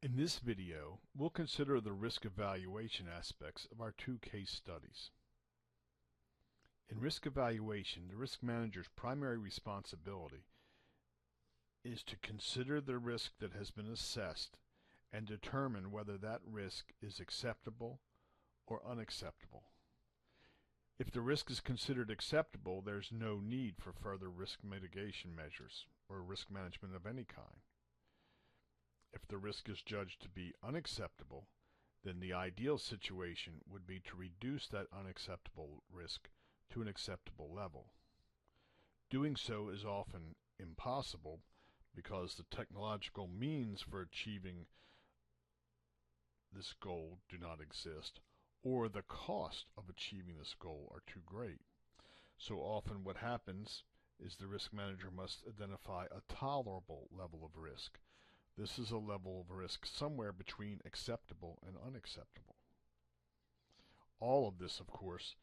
In this video, we'll consider the risk evaluation aspects of our two case studies. In risk evaluation, the risk manager's primary responsibility is to consider the risk that has been assessed and determine whether that risk is acceptable or unacceptable. If the risk is considered acceptable, there's no need for further risk mitigation measures or risk management of any kind. If the risk is judged to be unacceptable, then the ideal situation would be to reduce that unacceptable risk to an acceptable level. Doing so is often impossible because the technological means for achieving this goal do not exist, or the cost of achieving this goal are too great. So often what happens is the risk manager must identify a tolerable level of risk. This is a level of risk somewhere between acceptable and unacceptable. All of this, of course,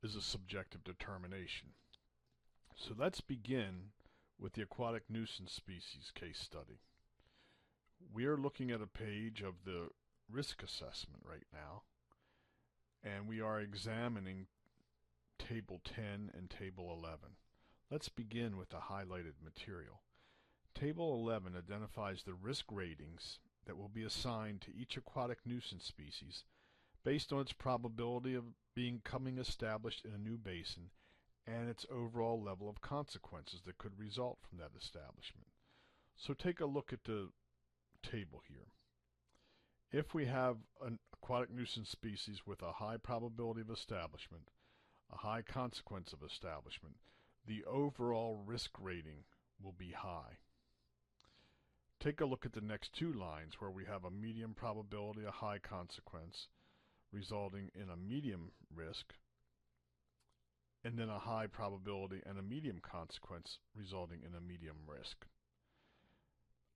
is a subjective determination. So let's begin with the aquatic nuisance species case study. We are looking at a page of the risk assessment right now, and we are examining Table 10 and Table 11. Let's begin with the highlighted material. Table 11 identifies the risk ratings that will be assigned to each aquatic nuisance species based on its probability of becoming established in a new basin and its overall level of consequences that could result from that establishment. So take a look at the table here. If we have an aquatic nuisance species with a high probability of establishment, a high consequence of establishment, the overall risk rating will be high. Take a look at the next two lines where we have a medium probability, a high consequence, resulting in a medium risk, and then a high probability and a medium consequence, resulting in a medium risk.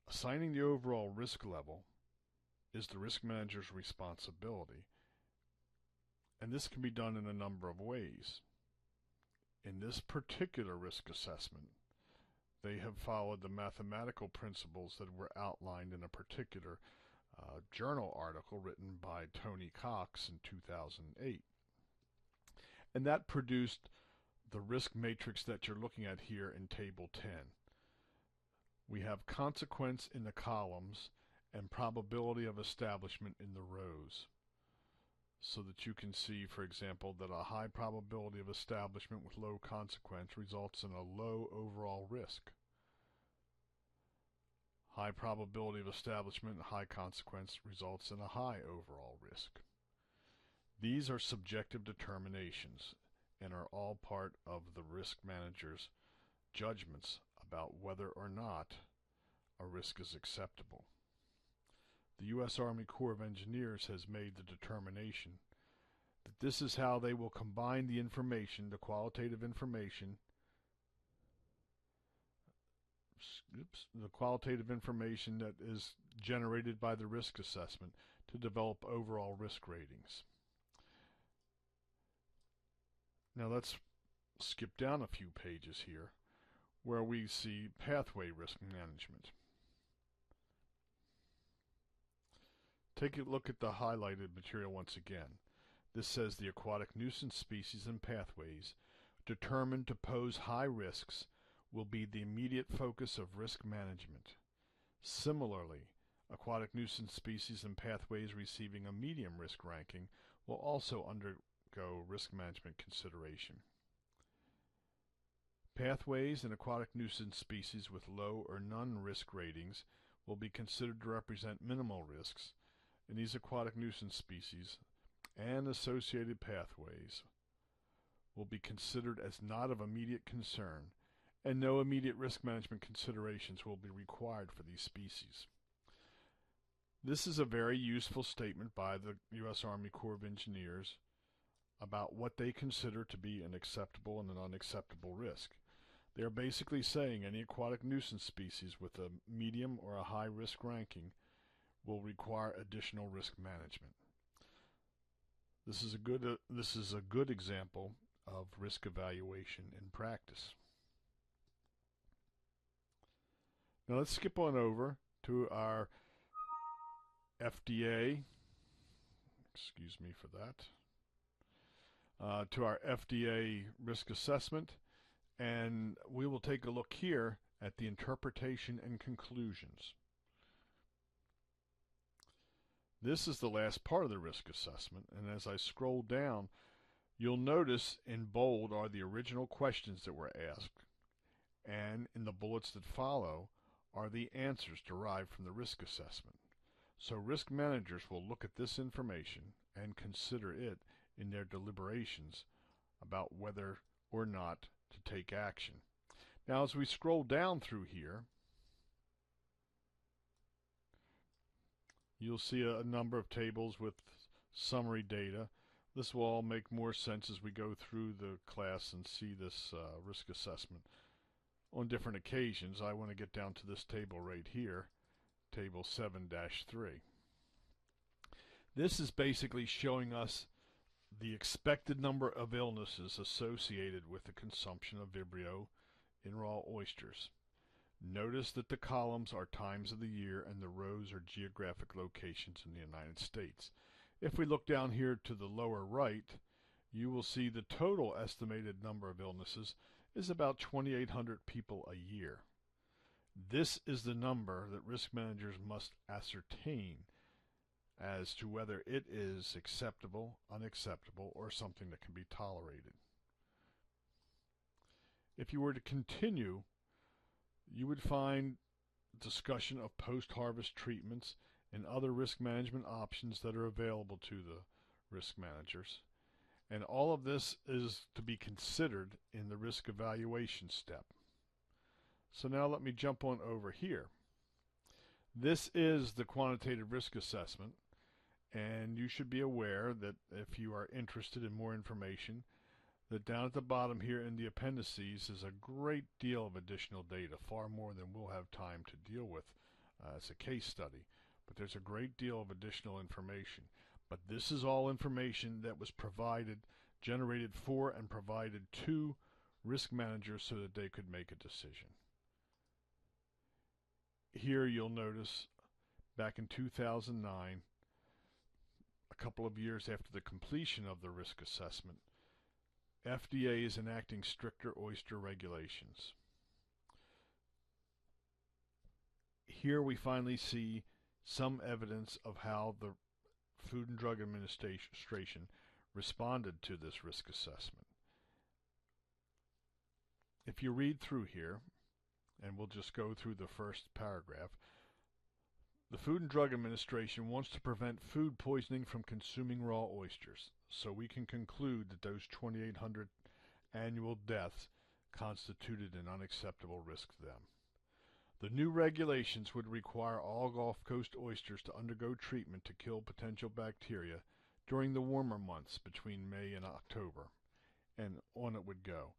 Assigning the overall risk level is the risk manager's responsibility, and this can be done in a number of ways. In this particular risk assessment, they have followed the mathematical principles that were outlined in a particular journal article written by Tony Cox in 2008. And that produced the risk matrix that you're looking at here in Table 10. We have consequence in the columns and probability of establishment in the rows, so that you can see, for example, that a high probability of establishment with low consequence results in a low overall risk. High probability of establishment and high consequence results in a high overall risk. These are subjective determinations and are all part of the risk manager's judgments about whether or not a risk is acceptable. The U.S. Army Corps of Engineers has made the determination that this is how they will combine the information, the qualitative information, that is generated by the risk assessment to develop overall risk ratings. Now let's skip down a few pages here where we see pathway risk management. Take a look at the highlighted material once again. This says the aquatic nuisance species and pathways determined to pose high risks will be the immediate focus of risk management. Similarly, aquatic nuisance species and pathways receiving a medium risk ranking will also undergo risk management consideration. Pathways and aquatic nuisance species with low or none risk ratings will be considered to represent minimal risks, and these aquatic nuisance species and associated pathways will be considered as not of immediate concern, and no immediate risk management considerations will be required for these species. This is a very useful statement by the U.S. Army Corps of Engineers about what they consider to be an acceptable and an unacceptable risk. They are basically saying any aquatic nuisance species with a medium or a high risk ranking will require additional risk management. This is a good example of risk evaluation in practice. Now let's skip on over to our FDA, excuse me for that, to our FDA risk assessment, and we will take a look here at the interpretation and conclusions. This is the last part of the risk assessment, and as I scroll down, you'll notice in bold are the original questions that were asked, and in the bullets that follow are the answers derived from the risk assessment. So risk managers will look at this information and consider it in their deliberations about whether or not to take action. Now, as we scroll down through here, you'll see a number of tables with summary data. This will all make more sense as we go through the class and see this risk assessment on different occasions. I want to get down to this table right here, table 7-3. This is basically showing us the expected number of illnesses associated with the consumption of Vibrio in raw oysters. Notice that the columns are times of the year and the rows are geographic locations in the United States. If we look down here to the lower right, you will see the total estimated number of illnesses is about 2,800 people a year. This is the number that risk managers must ascertain as to whether it is acceptable, unacceptable, or something that can be tolerated. If you were to continue, you would find discussion of post-harvest treatments and other risk management options that are available to the risk managers. And all of this is to be considered in the risk evaluation step. So now let me jump on over here. This is the quantitative risk assessment, and you should be aware that if you are interested in more information, that down at the bottom here in the appendices is a great deal of additional data, far more than we'll have time to deal with as a case study. But there's a great deal of additional information. But this is all information that was generated for and provided to risk managers so that they could make a decision. Here you'll notice back in 2009, a couple of years after the completion of the risk assessment, FDA is enacting stricter oyster regulations. Here we finally see some evidence of how the Food and Drug Administration responded to this risk assessment. If you read through here, and we'll just go through the first paragraph, the Food and Drug Administration wants to prevent food poisoning from consuming raw oysters, so we can conclude that those 2,800 annual deaths constituted an unacceptable risk to them. The new regulations would require all Gulf Coast oysters to undergo treatment to kill potential bacteria during the warmer months between May and October, and on it would go.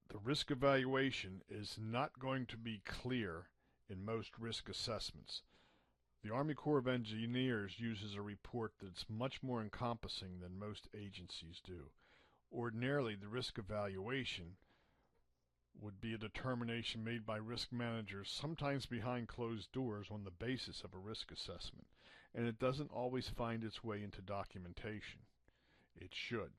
The risk evaluation is not going to be clear in most risk assessments. The Army Corps of Engineers uses a report that's much more encompassing than most agencies do. Ordinarily, the risk evaluation would be a determination made by risk managers, sometimes behind closed doors, on the basis of a risk assessment, and it doesn't always find its way into documentation. It should.